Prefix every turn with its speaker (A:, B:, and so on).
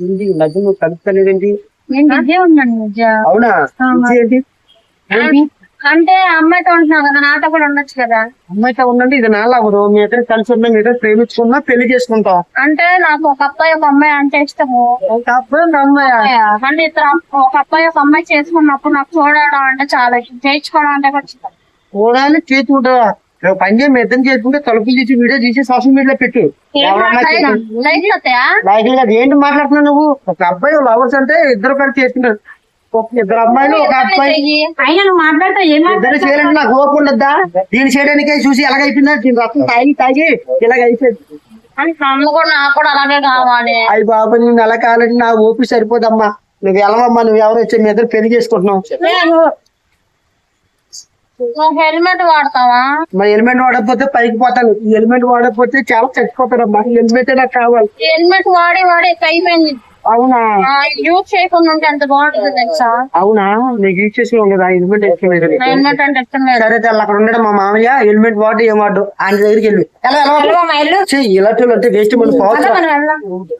A: ఏంటి ఈ మధ్య నువ్వు కలుపుతలేదేంటి?
B: నేను బిజీ ఉన్నాను నిజ.
A: అవునా? ఏంటి ఏంటి?
B: అంటే అమ్మాయితో ఉంటున్నావు కదా, నాతో కూడా ఉండొచ్చు కదా.
A: అమ్మాయితో ఉండండి, ఇది నాలాగదు. మీ ఇద్దరు కలిసి ఉన్నాం, మీ ఇద్దరు ప్రేమించుకున్నా పెళ్లి చేసుకుంటాం.
B: అంటే నాకు ఒక అబ్బాయి ఒక అమ్మాయి అంటే ఇష్టము.
A: ఒక అబ్బాయి ఒక అమ్మాయా?
B: అంటే ఇద్దరు ఒక అబ్బాయి ఒక అమ్మాయి చేసుకున్నప్పుడు నాకు చూడడం అంటే చాలా ఇష్టం, చేయించుకోవడం అంటే కూడా ఇష్టం.
A: చూడాలి చేసుకుంటావా? పని చేయి, మీ ఇద్దరు చేసుకుంటే తలుపులు తీసి వీడియో తీసి సోషల్ మీడియాలో పెట్టు.
B: లైక్ అవుతాయా?
A: లైక్ లేదు, ఏంటి మాట్లాడుతున్నావు నువ్వు? ఒక అబ్బాయి లవర్స్ అంటే ఇద్దరు కలిసి చేసుకుంటారు. ఇద్దరు అమ్మాయిలు ఒక అబ్బాయి
B: అయినా నువ్వు మాట్లాడతా
A: ఇద్దరు చేయాలంటే నాకు ఓపు ఉండద్దా? దీన్ని చేయడానికే చూసి ఎలాగైపోయిందా? దీని రక్తం తాగి తాగి ఇలాగ అయిపోయింది.
B: అమ్మ కూడా నాకు కూడా అలాగే కావాలి.
A: అయ్యి బాబు, నేను అలా కావాలంటే నా ఓపి సరిపోదమ్మా. నువ్వు వెళ్ళవమ్మా, నువ్వు ఎవరు వచ్చి మీ ఇద్దరు పెళ్లి చేసుకుంటున్నావు.
B: హెల్మెట్ వాడతావా?
A: మరి హెల్మెట్ వాడకపోతే పైకి పోతాను. ఈ హెల్మెట్ వాడకపోతే చాలా చచ్చిపోతానమ్మా. హెల్మెట్ నాకు కావాలి.
B: హెల్మెట్ వాడి వాడి అయిపోయింది.
A: అవునా?
B: యూజ్ చేయకుండా ఉంటే ఎంత బాగుంటుంది తెలుసా?
A: అవునా? నీకు యూజ్ చేసి కదా హెల్మెట్ వేసుకునేది.
B: హెల్మెట్ అంటే ఇష్టం లేదు.
A: సరే తెల్ల అక్కడ ఉండడం మా మామయ్య హెల్మెట్ వాడు ఏం వాడు ఆయన దగ్గరికి వెళ్ళి
B: వెళ్దామా, వెళ్ళు.
A: ఇలాంటి అంటే వేస్ట్ మనం పోవచ్చు.